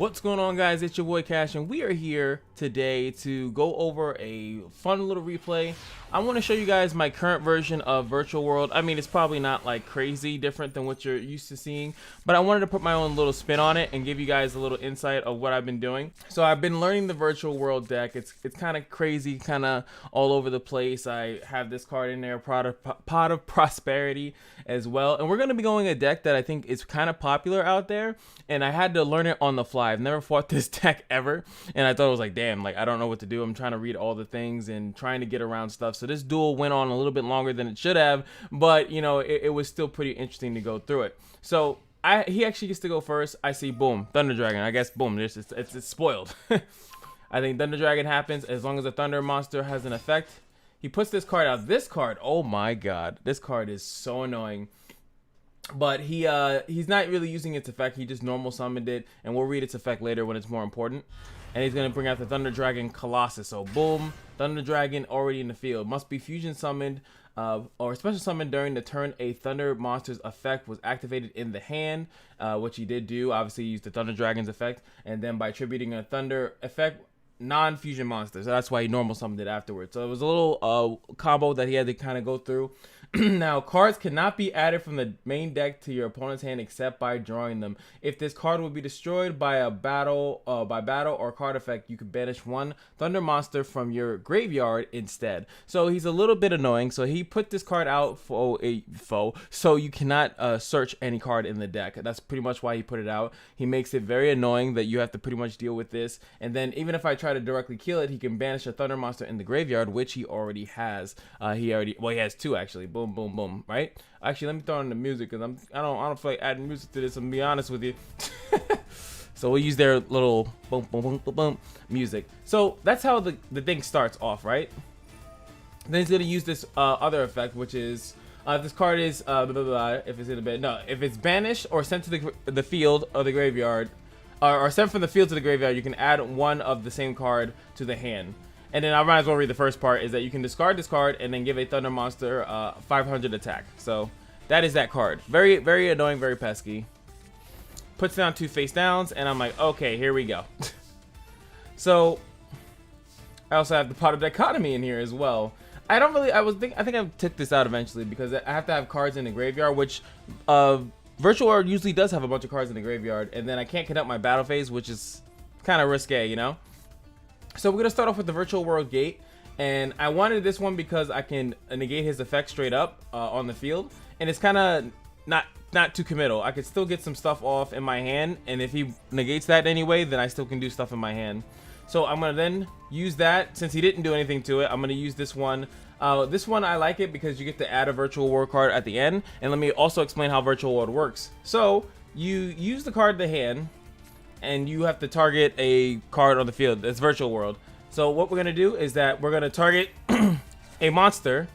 What's going on, guys? It's your boy Cash, and we are here today to go over a fun little replay. I want to show you guys my current version of Virtual World. I mean, it's probably not like crazy different than what you're used to seeing, but I wanted to put my own little spin on it and give you guys a little insight of what I've been doing. So I've been learning the Virtual World deck. It's kind of crazy, kind of all over the place. I have this card in there, Pot of Prosperity as well, and we're going to be going a deck that I think is kind of popular out there, and I had to learn it on the fly. I've never fought this deck ever, and I thought it was like, damn, like I don't know what to do. I'm trying to read all the things and trying to get around stuff. So this duel went on a little bit longer than it should have, but you know, it was still pretty interesting to go through it. So he actually gets to go first. I see, boom, Thunder Dragon. I guess, boom, it's spoiled. I think Thunder Dragon happens as long as the Thunder monster has an effect. He puts this card out. This card, oh my god, this card is so annoying. But he's not really using its effect. He just normal summoned it, and we'll read its effect later when it's more important. And he's gonna bring out the Thunder Dragon Colossus. So boom, Thunder Dragon already in the field. Must be fusion summoned or special summoned during the turn a Thunder monster's effect was activated in the hand, which he did do. Obviously, he used the Thunder Dragon's effect, and then by attributing a Thunder effect non-fusion monster, so that's why he normal summoned it afterwards. So it was a little combo that he had to kind of go through. Now, cards cannot be added from the main deck to your opponent's hand except by drawing them. If this card will be destroyed by a battle or card effect, you can banish one Thunder monster from your graveyard instead. So he's a little bit annoying. So he put this card out for a foe, so you cannot search any card in the deck. That's pretty much why he put it out. He makes it very annoying that you have to pretty much deal with this. And then even if I try to directly kill it, he can banish a Thunder monster in the graveyard, which he already has. He has two actually. Boom, boom, boom, right? Actually, let me throw in the music because I don't feel like adding music to this. I'm gonna be honest with you. So we'll use their little boom, boom, boom, boom, boom music. So that's how the thing starts off, right? Then he's gonna use this other effect, which is if this card is if it's in a bed, no, if it's banished or sent to the field or the graveyard, or sent from the field to the graveyard, you can add one of the same card to the hand. And then I might as well read the first part, is that you can discard this card and then give a Thunder monster 500 attack. So that is that card. Very, very annoying, very pesky. Puts down two face downs, and I'm like, okay, here we go. So I also have the Pot of Dichotomy in here as well. I think I took this out eventually because I have to have cards in the graveyard, which Virtual World usually does have a bunch of cards in the graveyard, and then I can't conduct my battle phase, which is kind of risque, you know? So we're gonna start off with the Virtual World Gate, and I wanted this one because I can negate his effect straight up on the field, and it's kind of not too committal. I could still get some stuff off in my hand, and if he negates that anyway, then I still can do stuff in my hand. So I'm gonna then use that. Since he didn't do anything to it, I'm gonna use this one. This one I like it because you get to add a Virtual World card at the end, and let me also explain how Virtual World works. So you use the card in the hand, and you have to target a card on the field. That's Virtual World. So what we're gonna do is that we're gonna target a monster.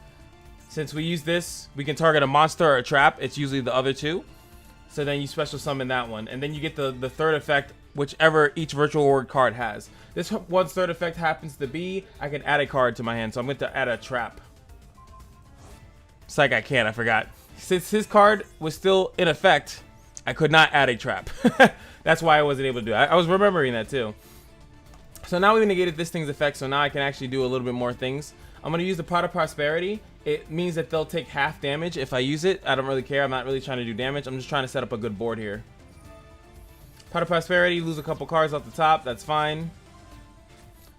Since we use this, we can target a monster or a trap. It's usually the other two. So then you special summon that one, and then you get the third effect, whichever each Virtual World card has. This one's third effect happens to be, I can add a card to my hand, so I'm going to add a trap. It's like I can't, I forgot. Since his card was still in effect, I could not add a trap. That's why I wasn't able to do it. I was remembering that too. So now we negated this thing's effect, so now I can actually do a little bit more things. I'm going to use the Pot of Prosperity. It means that they'll take half damage if I use it. I don't really care. I'm not really trying to do damage. I'm just trying to set up a good board here. Pot of Prosperity, lose a couple cards off the top. That's fine.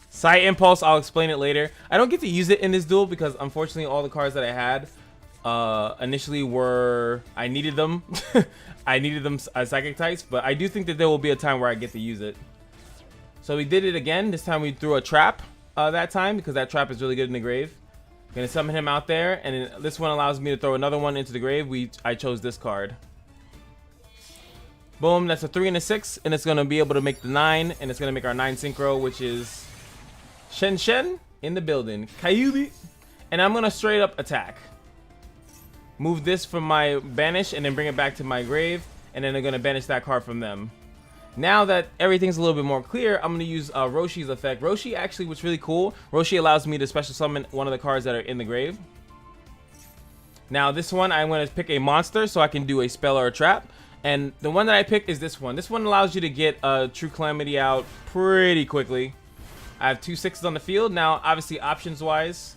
Sight Impulse, I'll explain it later. I don't get to use it in this duel because unfortunately all the cards that I had initially were, I needed them. I needed them as psychic types, but I do think that there will be a time where I get to use it. So we did it again. This time we threw a trap that time because that trap is really good in the grave. Gonna summon him out there, and then this one allows me to throw another one into the grave. I chose this card. Boom, that's a 3 and a 6, and it's gonna be able to make the 9, and it's gonna make our 9 synchro, which is Shen Shen in the building. Kyubi. And I'm gonna straight up attack. Move this from my banish and then bring it back to my grave, and then I'm gonna banish that card from them. Now that everything's a little bit more clear, I'm gonna use Roshi's effect. Roshi actually, what's really cool, Roshi allows me to special summon one of the cards that are in the grave. Now this one, I'm gonna pick a monster so I can do a spell or a trap. And the one that I picked is this one. This one allows you to get a True Calamity out pretty quickly. I have 2 6s on the field. Now, obviously, options-wise,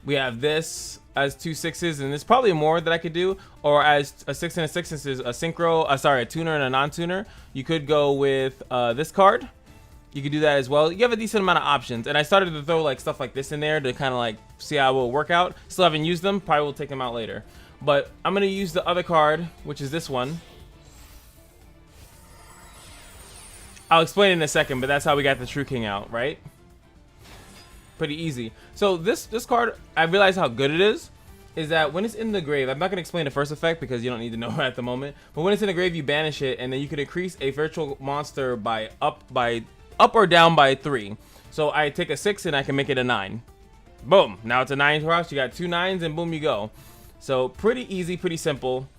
we have this as 2 6s, and there's probably more that I could do. Or as a 6 and a 6, since there's a synchro, a tuner and a non-tuner. You could go with this card. You could do that as well. You have a decent amount of options, and I started to throw like stuff like this in there to kind of like see how it will work out. Still haven't used them. Probably will take them out later. But I'm gonna use the other card, which is this one. I'll explain in a second, but that's how we got the True King out, right? Pretty easy. So this card, I realize how good it is that when it's in the grave, I'm not gonna explain the first effect because you don't need to know it at the moment. But when it's in the grave, you banish it, and then you can increase a virtual monster by up or down by 3. So I take a 6 and I can make it a 9. Boom. Now it's a 9 cross. You got 2 9s and boom, you go. So pretty easy, pretty simple.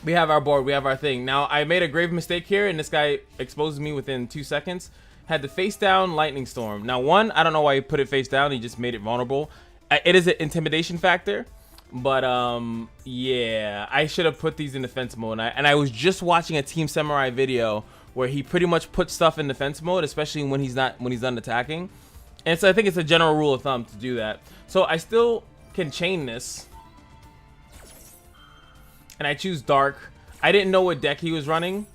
We have our board, we have our thing. Now I made a grave mistake here, and this guy exposes me within 2 seconds. Had the face down lightning storm. Now one, I don't know why he put it face down. He just made it vulnerable. It is an intimidation factor, but yeah, I should have put these in defense mode. And I was just watching a Team Samurai video where he pretty much puts stuff in defense mode, especially when he's done attacking. And so I think it's a general rule of thumb to do that. So I still can chain this. And I choose Dark. I didn't know what deck he was running,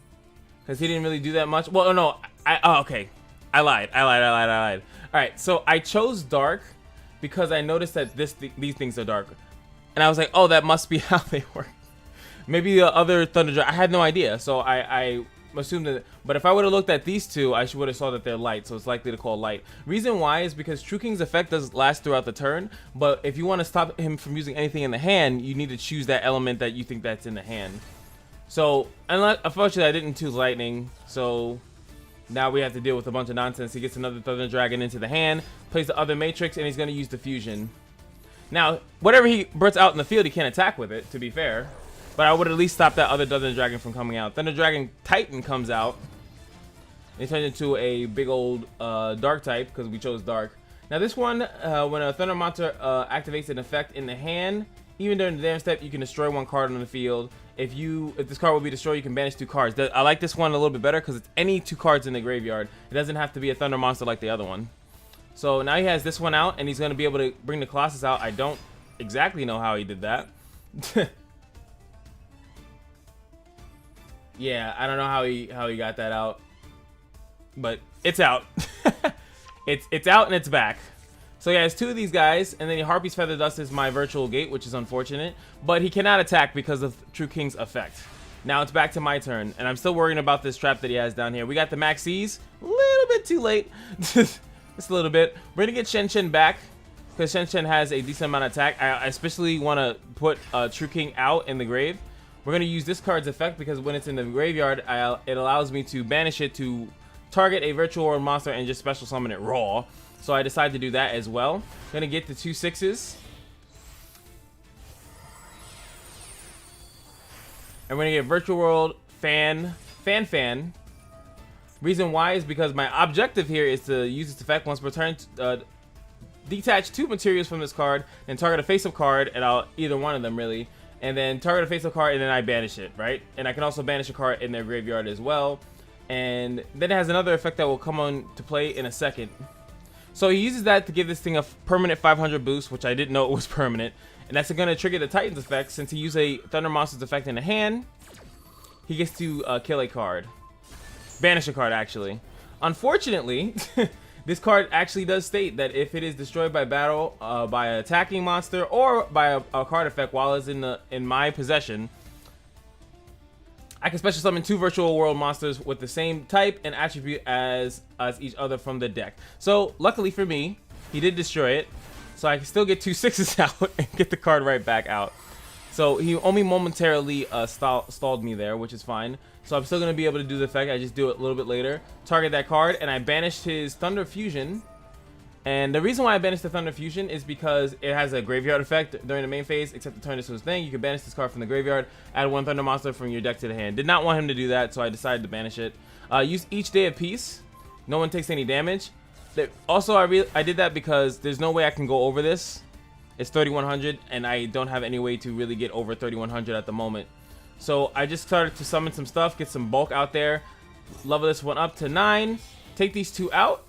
because he didn't really do that much. Well, no, okay. I lied. All right, so I chose Dark because I noticed that these things are dark. And I was like, oh, that must be how they work. Maybe the other Thunder Dragon, I had no idea. So I assumed that, but if I would have looked at these two, I would have saw that they're light, so it's likely to call light. Reason why is because True King's effect does last throughout the turn, but if you want to stop him from using anything in the hand, you need to choose that element that you think that's in the hand. So, unfortunately, I didn't choose lightning, so now we have to deal with a bunch of nonsense. He gets another Thunder Dragon into the hand, plays the other Matrix, and he's going to use the fusion. Now, whatever he puts out in the field, he can't attack with it, to be fair. But I would at least stop that other Thunder Dragon from coming out. Thunder Dragon Titan comes out. It turns into a big old Dark type because we chose Dark. Now this one, when a Thunder Monster activates an effect in the hand, even during the damage step, you can destroy 1 card on the field. If this card will be destroyed, you can banish 2 cards. I like this one a little bit better because it's any 2 cards in the graveyard. It doesn't have to be a Thunder Monster like the other one. So now he has this one out, and he's going to be able to bring the Colossus out. I don't exactly know how he did that. Yeah, I don't know how he got that out, but it's out. it's out and it's back. So he has 2 of these guys, and then Harpy's Feather Dust is my virtual gate, which is unfortunate, but he cannot attack because of True King's effect. Now it's back to my turn, and I'm still worrying about this trap that he has down here. We got the Maxis, a little bit too late, just a little bit. We're gonna get Shen Shen back because Shen Shen has a decent amount of attack. I especially want to put True King out in the grave. We're going to use this card's effect because when it's in the graveyard, it allows me to banish it to target a virtual world monster and just special summon it raw. So I decided to do that as well. Going to get the 2 6s. And we're going to get Virtual World Fan. Reason why is because my objective here is to use this effect once per turn. Detach 2 materials from this card and target a face-up card, and either one of them really. And then target a face-up card, and then I banish it, right? And I can also banish a card in their graveyard as well. And then it has another effect that will come on to play in a second. So he uses that to give this thing a permanent 500 boost, which I didn't know it was permanent. And that's going to trigger the Titan's effect. Since he used a Thunder Monster's effect in the hand, he gets to kill a card. Banish a card, actually. Unfortunately, this card actually does state that if it is destroyed by battle by an attacking monster or by a card effect while it's in my possession, I can special summon 2 virtual world monsters with the same type and attribute as each other from the deck. So luckily for me, he did destroy it, so I can still get 2 6s out and get the card right back out. So he only momentarily stalled me there, which is fine. So I'm still going to be able to do the effect. I just do it a little bit later. Target that card, and I banished his Thunder Fusion. And the reason why I banished the Thunder Fusion is because it has a graveyard effect during the main phase, except to turn this to his thing. You can banish this card from the graveyard, add 1 Thunder Monster from your deck to the hand. Did not want him to do that, so I decided to banish it. Use each day of peace. No one takes any damage. Also, I did that because there's no way I can go over this. It's 3100, and I don't have any way to really get over 3100 at the moment. So I just started to summon some stuff, get some bulk out there, level this one up to 9, take these 2 out,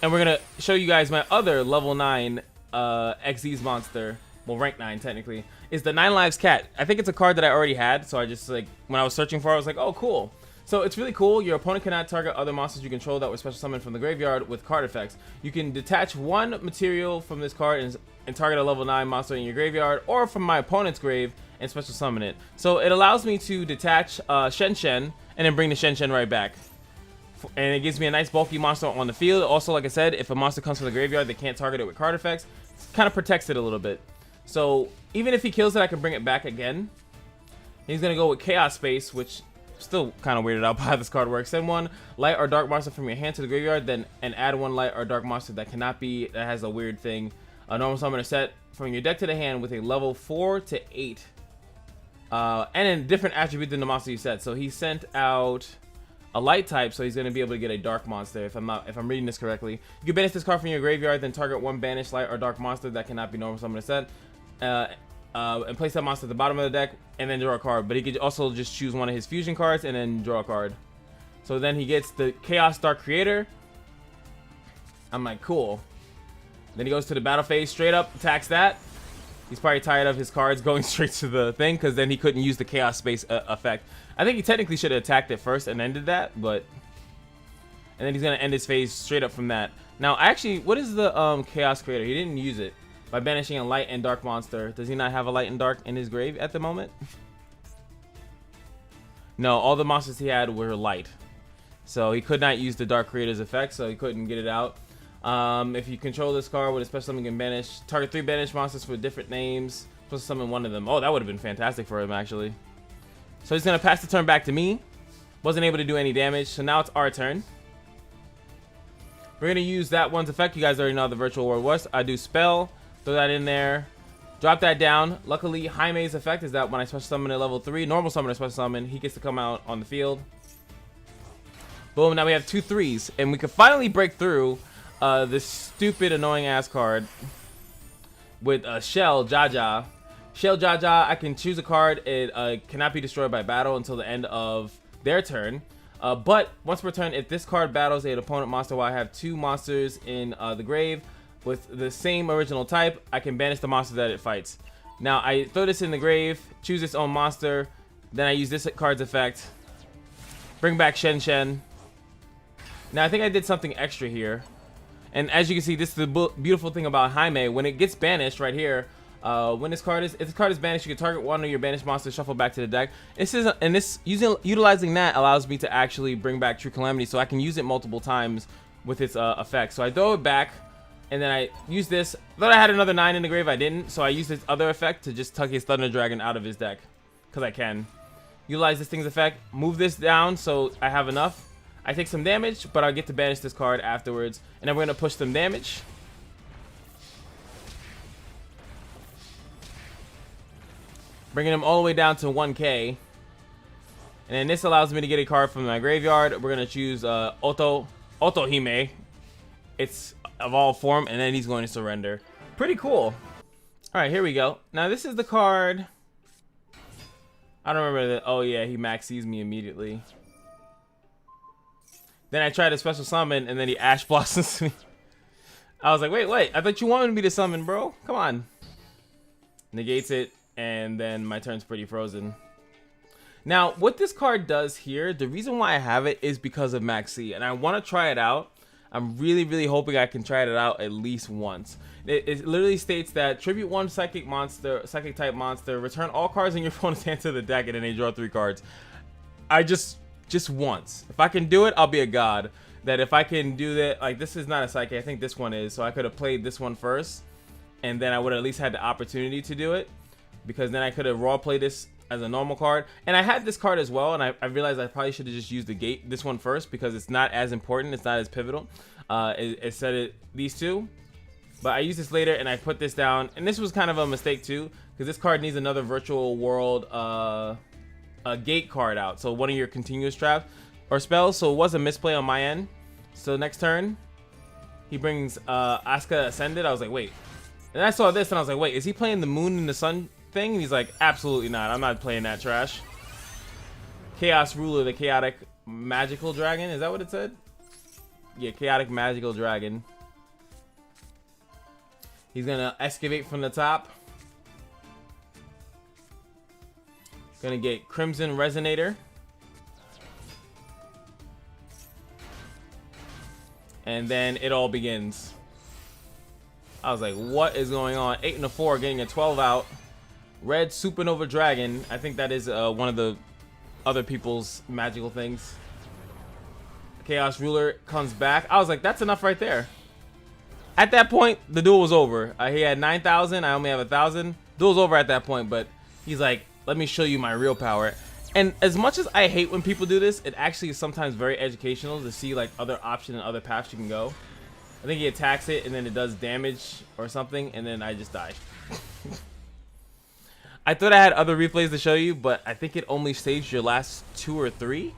and we're gonna show you guys my other level 9 XZ's monster. Well, rank 9 technically, is the 9 Lives Cat. I think it's a card that I already had, so I just, like, when I was searching for it, I was like, oh, cool. So it's really cool. Your opponent cannot target other monsters you control that were special summoned from the graveyard with card effects. You can detach 1 material from this card and target a level 9 monster in your graveyard, or from my opponent's grave and special summon it. So it allows me to detach Shen Shen and then bring the Shen Shen right back. And it gives me a nice bulky monster on the field. Also, like I said, if a monster comes from the graveyard, they can't target it with card effects. It kind of protects it a little bit. So even if he kills it, I can bring it back again. He's going to go with Chaos Space, which still kind of weirded out by how this card works. Send 1 light or dark monster from your hand to the graveyard, then and add 1 light or dark monster that has a weird thing. A normal summoner set from your deck to the hand with a level 4 to 8. And a different attribute than the monster you set. So he sent out a light type, so he's going to be able to get a dark monster if I'm reading this correctly. You can banish this card from your graveyard, then target 1 banished light or dark monster that cannot be normal summoner set. And place that monster at the bottom of the deck and then draw a card. But he could also just choose 1 of his fusion cards and then draw a card. So then he gets the Chaos Dark Creator. I'm like, cool. Then he goes to the battle phase, straight up attacks that. He's probably tired of his cards going straight to the thing because then he couldn't use the Chaos Space effect. I think he technically should have attacked it first and ended that, but... And then he's going to end his phase straight up from that. Now, actually, what is the Chaos Creator? He didn't use it. By banishing a light and dark monster. Does he not have a light and dark in his grave at the moment? No, all the monsters he had were light. So he could not use the Dark Creator's effect, so he couldn't get it out. If you control this card with a special summon, you can banish. Target 3 banished monsters with different names. Supposed to summon 1 of them. Oh, that would have been fantastic for him, actually. So he's going to pass the turn back to me. Wasn't able to do any damage, so now it's our turn. We're going to use that one's effect. You guys already know how the virtual world was. I do spell. Throw that in there. Drop that down. Luckily, Jaime's effect is that when I special summon at level 3, normal summoner special summon, he gets to come out on the field. Boom, now we have 2 3s. And we can finally break through this stupid, annoying ass card with Shell Jaja. Shell Jaja, I can choose a card. It cannot be destroyed by battle until the end of their turn. But once per turn, if this card battles an opponent monster while I have 2 monsters in the grave, with the same original type, I can banish the monster that it fights. Now, I throw this in the grave, choose its own monster, then I use this card's effect, bring back Shen Shen. Now, I think I did something extra here. And as you can see, this is the beautiful thing about Jaime. When it gets banished right here, if this card is banished, you can target 1 of your banished monsters, shuffle back to the deck. Utilizing that allows me to actually bring back True Calamity, so I can use it multiple times with its effect. So I throw it back. And then I use this. Thought I had another 9 in the grave, I didn't. So I use this other effect to just tuck his Thunder Dragon out of his deck. Because I can. Utilize this thing's effect. Move this down so I have enough. I take some damage, but I'll get to banish this card afterwards. And then we're going to push some damage. Bringing him all the way down to 1k. And then this allows me to get a card from my graveyard. We're going to choose Otohime. It's evolved form, and then he's going to surrender. Pretty cool. Alright, here we go. Now this is the card. I don't remember that. Oh yeah, he max sees me immediately. Then I tried to special summon, and then he Ash Blossoms me. I was like, wait, I thought you wanted me to summon, bro. Come on. Negates it, and then my turn's pretty frozen. Now, what this card does here, the reason why I have it is because of Maxi, and I want to try it out. I'm really hoping I can try it out at least once. It literally states that tribute 1 psychic type monster, return all cards in your opponent's hand to the deck, and then they draw 3 cards. I just once. If I can do it, I'll be a god. That if I can do that, like this is not a psychic, I think this one is, so I could have played this one first, and then I would have at least had the opportunity to do it, because then I could have raw played this as a normal card. And I had this card as well, and I realized I probably should have just used this one first, because it's not as important, it's not as pivotal. It said these 2, but I used this later and I put this down, and this was kind of a mistake too, because this card needs another virtual world gate card out, so one of your continuous traps or spells. So it was a misplay on my end. So next turn he brings Asuka Ascended. I was like, wait, and I saw this and I was like, wait, is he playing the Moon and the Sun thing? And he's like, absolutely not. I'm not playing that trash. Chaos Ruler, the chaotic magical dragon. Is that what it said? Yeah, chaotic magical dragon. He's gonna excavate from the top. Gonna get Crimson Resonator. And then it all begins. I was like, what is going on? 8 and a 4, getting a 12 out. Red Supernova Dragon. I think that is one of the other people's magical things. Chaos Ruler comes back. I was like, that's enough right there. At that point, the duel was over. He had 9,000. I only have 1,000. Duel's over at that point, but he's like, let me show you my real power. And as much as I hate when people do this, it actually is sometimes very educational to see like other options and other paths you can go. I think he attacks it and then it does damage or something, and then I just die. I thought I had other replays to show you, but I think it only saves your last 2 or 3.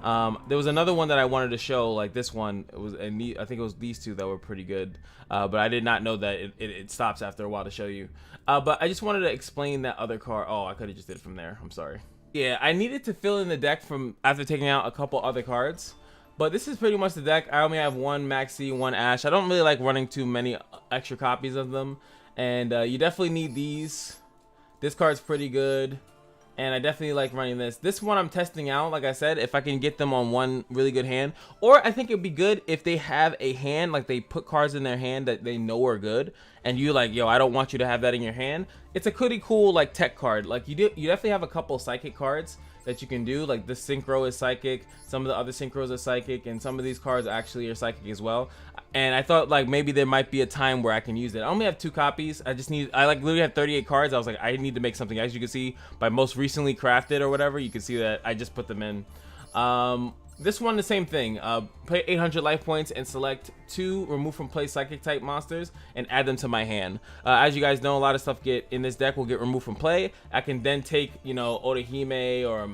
There was another one that I wanted to show, like this one. It was, I think it was these two that were pretty good, but I did not know that it stops after a while to show you. But I just wanted to explain that other card. Oh, I could have just did it from there. I'm sorry. Yeah, I needed to fill in the deck from after taking out a couple other cards. But this is pretty much the deck. I only have 1 Maxi, 1 Ash. I don't really like running too many extra copies of them. And you definitely need these. This card's pretty good. And I definitely like running this. This one I'm testing out, like I said, if I can get them on one really good hand. Or I think it'd be good if they have a hand, like they put cards in their hand that they know are good. And you like, yo, I don't want you to have that in your hand. It's a pretty cool like tech card. Like you definitely have a couple psychic cards that you can do. Like this Synchro is psychic. Some of the other Synchros are psychic. And some of these cards actually are psychic as well. And I thought like maybe there might be a time where I can use it. I only have 2 copies. I like literally had 38 cards. I was like, I need to make something. As you can see by most recently crafted or whatever, you can see that I just put them in. This one, the same thing. Play 800 life points and select 2 remove from play psychic type monsters and add them to my hand. As you guys know, a lot of stuff in this deck will get removed from play. I can then take, you know, Otahime or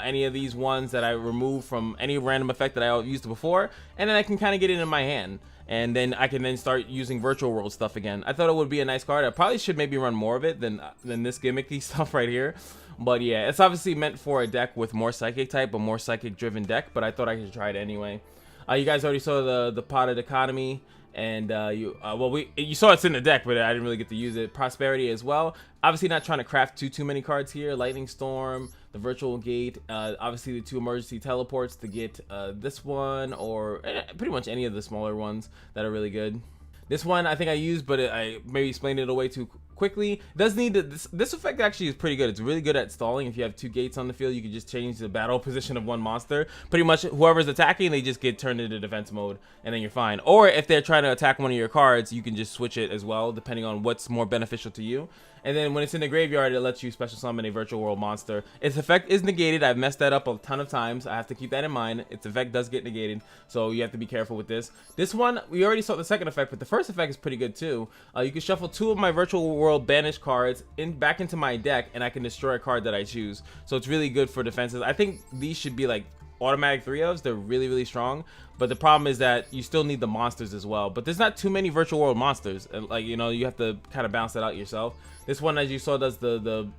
any of these ones that I removed from any random effect that I used before, and then I can kind of get it in my hand. And then I can then start using virtual world stuff again. I thought it would be a nice card. I probably should maybe run more of it than this gimmicky stuff right here. But yeah, it's obviously meant for a deck with more psychic type, a more psychic driven deck. But I thought I should try it anyway. You guys already saw the pot of dichotomy, and you saw it's in the deck, but I didn't really get to use it. Prosperity as well. Obviously not trying to craft too many cards here. Lightning Storm, the virtual gate, obviously the 2 emergency teleports to get this one or pretty much any of the smaller ones that are really good. This one I think I used, but I maybe explained it away too quickly. It does need this effect actually is pretty good. It's really good at stalling. If you have 2 gates on the field, you can just change the battle position of one monster. Pretty much whoever's attacking, they just get turned into defense mode, and then you're fine. Or if they're trying to attack one of your cards, you can just switch it as well, depending on what's more beneficial to you. And then when it's in the graveyard, it lets you special summon a virtual world monster. Its effect is negated. I've messed that up a ton of times. I have to keep that in mind. Its effect does get negated, so you have to be careful with this. This one, we already saw the second effect, but the first effect is pretty good too. You can shuffle 2 of my virtual world banished cards back into my deck, and I can destroy a card that I choose. So it's really good for defenses. I think these should be like automatic 3-ofs. They're really, really strong. But the problem is that you still need the monsters as well. But there's not too many virtual world monsters. And like, you know, you have to kind of bounce that out yourself. This one, as you saw, does the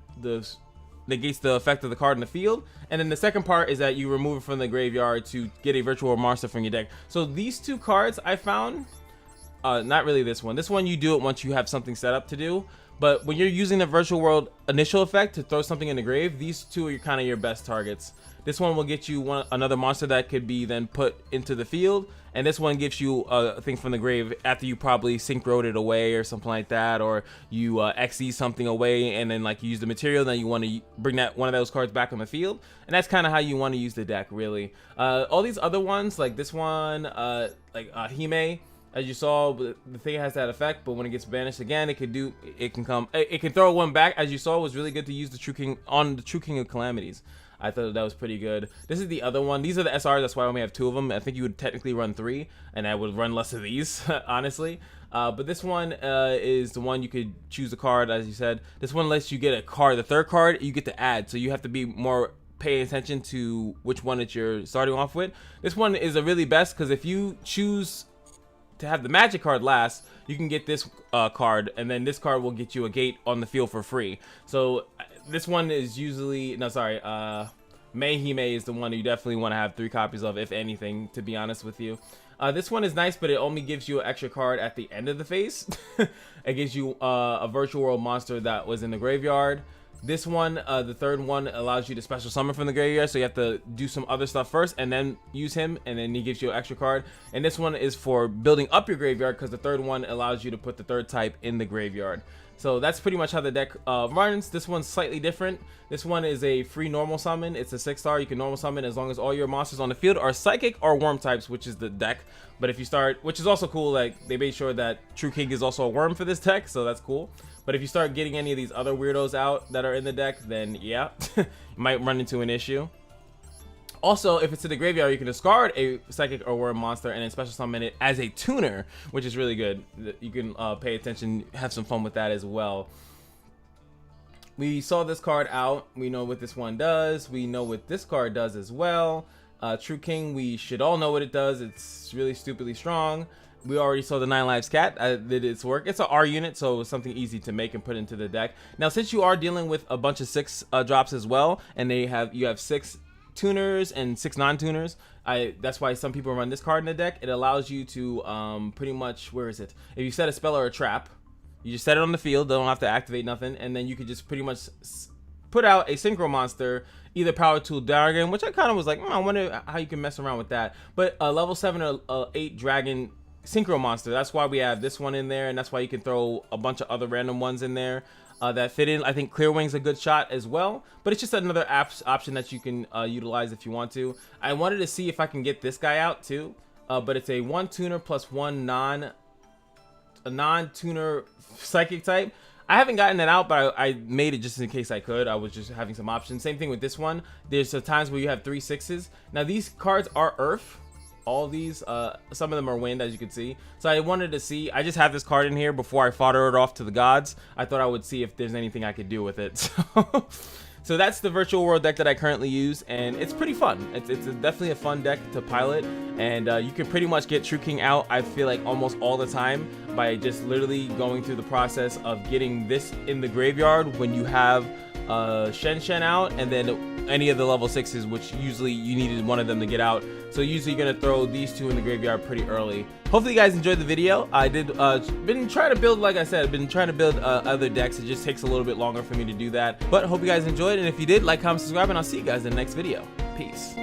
negates the effect of the card in the field. And then the second part is that you remove it from the graveyard to get a virtual world monster from your deck. So these 2 cards I found, not really this one. This one you do it once you have something set up to do. But when you're using the virtual world initial effect to throw something in the grave, these 2 are kind of your best targets. This one will get you another monster that could be then put into the field, and this one gives you a thing from the grave after you probably synchroed it away or something like that, or you XE something away and then like you use the material, then you want to bring one of those cards back on the field, and that's kind of how you want to use the deck really. All these other ones like this one, like Hime, as you saw, the thing has that effect, but when it gets banished again, it can throw one back. As you saw, it was really good to use the True King on the True King of Calamities. I thought that was pretty good. This is the other one. These are the SRs, that's why I only have 2 of them. I think you would technically run 3, and I would run less of these, honestly. But this one is the one you could choose a card, as you said. This one lets you get a card. The third card, you get to add, so you have to be more pay attention to which one that you're starting off with. This one is a really best, because if you choose to have the magic card last, you can get this card, and then this card will get you a gate on the field for free. So this one is usually, no, sorry, Mayhime is the one you definitely want to have 3 copies of, if anything, to be honest with you. This one is nice, but it only gives you an extra card at the end of the phase. It gives you a virtual world monster that was in the graveyard. This one, the third one, allows you to special summon from the graveyard, so you have to do some other stuff first and then use him, and then he gives you an extra card. And this one is for building up your graveyard, because the third one allows you to put the third type in the graveyard. So that's pretty much how the deck runs. This one's slightly different. This one is a free normal summon. It's a 6-star. You can normal summon as long as all your monsters on the field are psychic or worm types, which is the deck. But if you start, which is also cool, like they made sure that True King is also a worm for this deck, so that's cool. But if you start getting any of these other weirdos out that are in the deck, then yeah, you might run into an issue. Also, if it's in the graveyard, you can discard a psychic or worm monster and then special summon it as a tuner, which is really good. You can pay attention, have some fun with that as well. We saw this card out. We know what this one does. We know what this card does as well. True King, we should all know what it does. It's really stupidly strong. We already saw the 9 lives cat did its work. It's an R unit, so it's something easy to make and put into the deck. Now, since you are dealing with a bunch of 6 drops as well, and you have 6 tuners and 6 non-tuners, that's why some people run this card in the deck. It allows you to pretty much, where is it? If you set a spell or a trap, you just set it on the field. They don't have to activate nothing, and then you could just pretty much put out a synchro monster, either power tool dragon, which I kind of was like, I wonder how you can mess around with that. But a level 7 or 8 dragon synchro monster. That's why we have this one in there, and that's why you can throw a bunch of other random ones in there that fit in. I think Clear Wing's a good shot as well, but it's just another option that you can utilize if you want to. I wanted to see if I can get this guy out too, but it's a 1 tuner plus 1 non-tuner psychic type. I haven't gotten that out, but I made it just in case I could. I was just having some options. Same thing with this one. There's times where you have 3 6s. Now these cards are Earth. All these, some of them are wind, as you can see. So I wanted to see, I just have this card in here before I fodder it off to the gods. I thought I would see if there's anything I could do with it. So that's the virtual world deck that I currently use, and it's pretty fun. It's definitely a fun deck to pilot, and you can pretty much get True King out, I feel like, almost all the time by just literally going through the process of getting this in the graveyard when you have Shen out, and then any of the level 6s, which usually you needed one of them to get out. So usually you're gonna throw these 2 in the graveyard pretty early. Hopefully you guys enjoyed the video. I did been trying to build, like I said, been trying to build other decks. It just takes a little bit longer for me to do that, but hope you guys enjoyed, and if you did, like, comment, subscribe, and I'll see you guys in the next video. Peace.